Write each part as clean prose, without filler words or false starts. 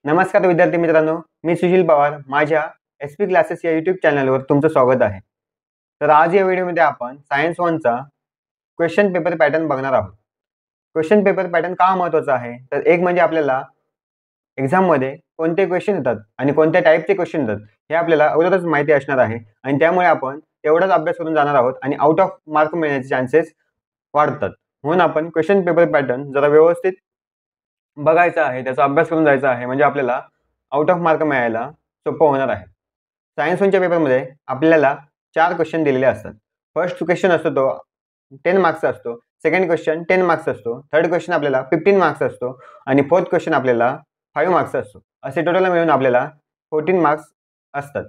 नमस्कार विद्यार्थी मित्रांनो, मी सुशील पवार माझ्या एसपी क्लासेस या यूट्यूब चॅनलवर तुमचं स्वागत आहे। तर आज या व्हिडिओमध्ये आपण सायन्स 1 चा क्वेश्चन पेपर पॅटर्न बघणार आहोत। क्वेश्चन पेपर पॅटर्न का महत्त्वाचा आहे तर एक म्हणजे आपल्याला एक्झाममध्ये कोणते क्वेश्चन येतात आणि कोणत्या टाइपचे क्वेश्चन येतात हे आपल्याला अगोदरच माहिती असणार आहे आणि त्यामुळे आपण तेवढाच अभ्यास करून जाणार आहोत आणि आउट ऑफ मार्क मिळण्याचे चान्सेस वाढतात। म्हणून आपण क्वेश्चन पेपर पॅटर्न जरा व्यवस्थित बघायचा आहे, त्याचा अभ्यास करून जायचा आहे, म्हणजे आपल्याला आउट ऑफ मार्क मिळायला सोपं होणार आहे। सायन्स 1 च्या पेपरमध्ये आपल्याला 4 क्वेश्चन दिलेले असतात। फर्स्ट क्वेश्चन असतो तो 10 मार्क्सचा असतो, सेकंड क्वेश्चन 10 मार्क्सचा असतो, थर्ड क्वेश्चन आपल्याला 15 मार्क्सचा असतो आणि फोर्थ क्वेश्चन आपल्याला 5 मार्क्सचा असतो। असे टोटल मिळून आपल्याला 14 मार्क्स असतात।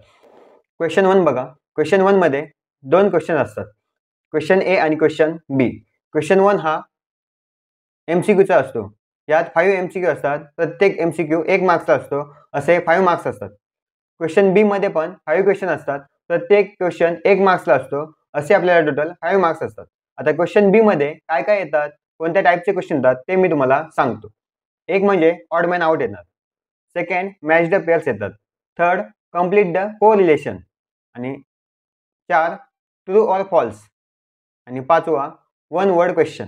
क्वेश्चन 1 बघा, क्वेश्चन 1 मध्ये दोन क्वेश्चन असतात, क्वेश्चन ए आणि क्वेश्चन बी। क्वेश्चन 1 हा एमसीक्यूचा असतो, यात 5 एमसीक्यू असतात, प्रत्येक एमसीक्यू 1 मार्क्सचा असतो, असे 5 मार्क्स असतात। क्वेश्चन बी मध्ये पण 5 क्वेश्चन असतात, प्रत्येक क्वेश्चन 1 मार्क्सला असतो, असे आपल्याला टोटल 5 मार्क्स असतात। आता क्वेश्चन बी मध्ये काय काय येतात, कोणत्या टाइपचे क्वेश्चन येतात ते मी तुम्हाला सांगतो। एक म्हणजे ऑड मॅन आउट येणार, सेकंड मॅच द पेअर्स येतात, थर्ड कंप्लीट द कोरिलेशन आणि 4 ट्रू ऑर फॉल्स आणि 5वा one word question.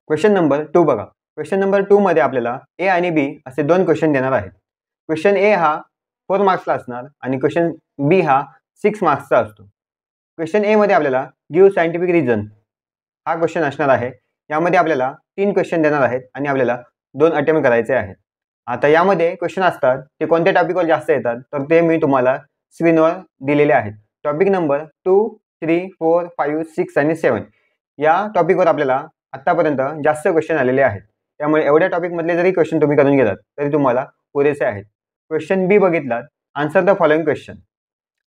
Question number 2 बघा, क्वेश्चन नंबर 2 मध्ये आपल्याला ए आणि बी असे दोन क्वेश्चन देणार आहेत। क्वेश्चन ए हा 4 मार्क्सला असणार आणि क्वेश्चन बी हा 6 मार्क्सचा असतो। क्वेश्चन ए मध्ये आपल्याला गिव्ह सायंटिफिक रिझन हा क्वेश्चन असणार आहे। यामध्ये आपल्याला 3 क्वेश्चन देणार आहेत आणि आपल्याला 2 अटेम्प्ट करायचे आहेत। आता यामध्ये क्वेश्चन असतात ते कोणत्या टॉपिकवर जास्त येतात तर ते मी तुम्हाला स्क्रीनवर दिलेले आहेत। टॉपिक नंबर 2, 3, 4, 5, 6 आणि 7 या टॉपिकवर आपल्याला आतापर्यंत जास्त क्वेश्चन आलेले आहेत, त्यामुळे एवढ्या टॉपिक मधले जरी क्वेश्चन तुम्ही करून गेलात तरी तुम्हाला पुरेसे आहेत। क्वेश्चन बी बघितलात, आन्सर द फॉलोइंग क्वेश्चन,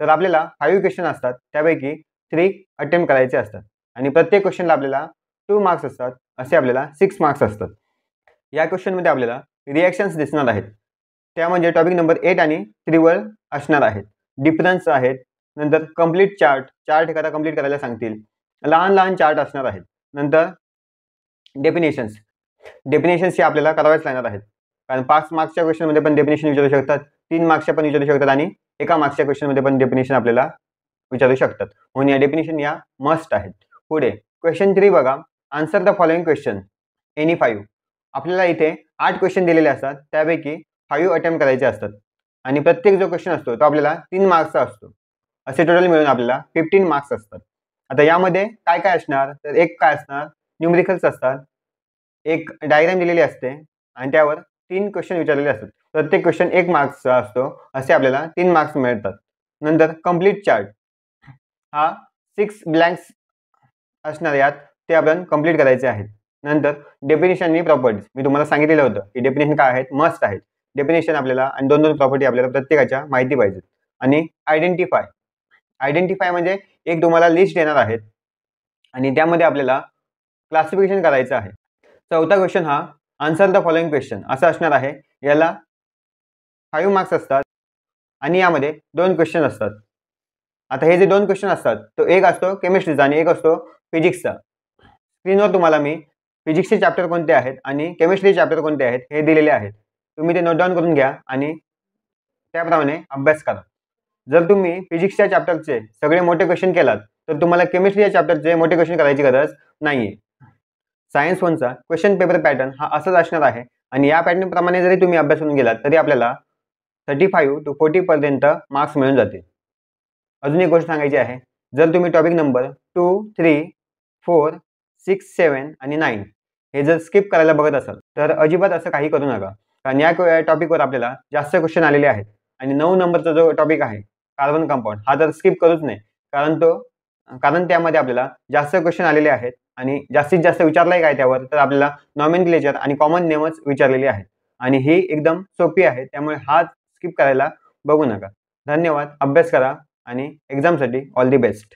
तर आपल्याला 5 क्वेश्चन असतात, त्यापैकी 3 अटेम्प्ट करायचे असतात आणि प्रत्येक क्वेश्चनला आपल्याला 2 मार्क्स असतात, असे आपल्याला 6 मार्क्स असतात। या क्वेश्चन मध्ये आपल्याला रिएक्शन्स दिसणार आहेत, त्या म्हणजे टॉपिक नंबर 8 आणि 3 वर असणार आहेत। डिफरन्स आहेत, नंतर कंप्लीट चार्ट एखादा कंप्लीट करायला सांगतील, लहान लहान चार्ट असणार आहेत, नंतर डेफिनेशन्स हे आपल्याला करावेच लागणार आहेत, कारण 5 मार्क्सच्या क्वेश्चन मध्ये पण डेफिनेशन विचारू शकतात, 3 मार्क्सच्या पण विचारू शकतात आणि 1 मार्क्सच्या क्वेश्चन मध्ये पण डेफिनेशन आपल्याला विचारू शकतात, म्हणून या डेफिनेशन या मस्ट आहेत। पुढे क्वेश्चन 3 बघा, answer the following question any 5। आपल्याला इथे 8 क्वेश्चन दिलेले असतात, त्यापैकी 5 अटेम्प्ट करायचे असतात आणि प्रत्येक जो क्वेश्चन असतो तो आपल्याला 3 मार्क्सचा असतो, असे टोटल मिळून आपल्याला 15 मार्क्स असतात। आता यामध्ये काय काय असणार तर एक काय असणार, न्यूमेरिकल्स असतात, एक डायग्राम दिलेली असते आणि त्यावर 3 क्वेश्चन विचारलेले असतात, प्रत्येक क्वेश्चन 1 मार्क्सचा असतो, असे आपल्याला 3 मार्क्स मिळतात। नंतर कंप्लीट चार्ट हा 6 ब्लँक्स असणार, यात ते आपण कंप्लीट करायचे आहेत। नंतर डेफिनेशन आणि प्रॉपर्टीज, मी तुम्हाला सांगितलेलं होतं की डेफिनेशन काय आहेत, मस्ट आहेत। डेफिनेशन आपल्याला आणि 2 प्रॉपर्टी आपल्याला प्रत्येकाच्या माहिती पाहिजेत। आणि आयडेंटिफाय म्हणजे एक तुम्हाला लिस्ट देणार आहेत आणि त्यामध्ये आपल्याला क्लासिफिकेशन करायचं आहे। चौथा क्वेश्चन हा आन्सर द फॉलोइंग क्वेश्चन असा असणार आहे, याला 5 मार्क्स असतात आणि यामध्ये 2 क्वेश्चन असतात। आता हे जे 2 क्वेश्चन असतात तो एक असतो केमिस्ट्रीचा आणि एक असतो फिजिक्सचा। स्क्रीनवर तुम्हाला मी फिजिक्सचे चॅप्टर कोणते आहेत आणि केमिस्ट्रीचे चॅप्टर कोणते आहेत हे दिलेले आहेत, तुम्ही ते नोट डाऊन करून घ्या आणि त्याप्रमाणे अभ्यास करा। जर तुम्ही फिजिक्सच्या चॅप्टरचे सगळे मोठे क्वेश्चन केलात तर तुम्हाला केमिस्ट्रीच्या चॅप्टरचे मोठे क्वेश्चन करायची गरज नाहीये। सायन्स 1 चा क्वेश्चन पेपर पॅटर्न हा असाच असणार आहे आणि या पॅटर्न प्रमाणे जरी तुम्ही अभ्यास करून गेलात तरी आपल्याला 35 to 40 पर्यंत मार्क्स मिळून जातील। अजून एक गोष्ट सांगायची आहे, जर तुम्ही टॉपिक नंबर 2, 3, 4, 6, 7 आणि 9 हे जर स्किप करायला बघत असाल तर अजिबात असं काही करू नका, कारण या टॉपिकवर आपल्याला जास्त क्वेश्चन आलेले आहेत आणि 9 नंबरचा जो टॉपिक आहे कार्बन कंपाऊंड हा तर स्किप करूच नाही, कारण त्यामध्ये आपल्याला जास्त क्वेश्चन आलेले आहेत आणि जास्तीत जास्त विचारलाय काय त्यावर तर आपल्याला नॉमेनक्लेचर आणि कॉमन नेमच विचारलेले आहेत आणि ही एकदम सोपी आहे, त्यामुळे हा स्किप करायला बघू नका। धन्यवाद, अभ्यास करा आणि एक्झामसाठी ऑल दी बेस्ट।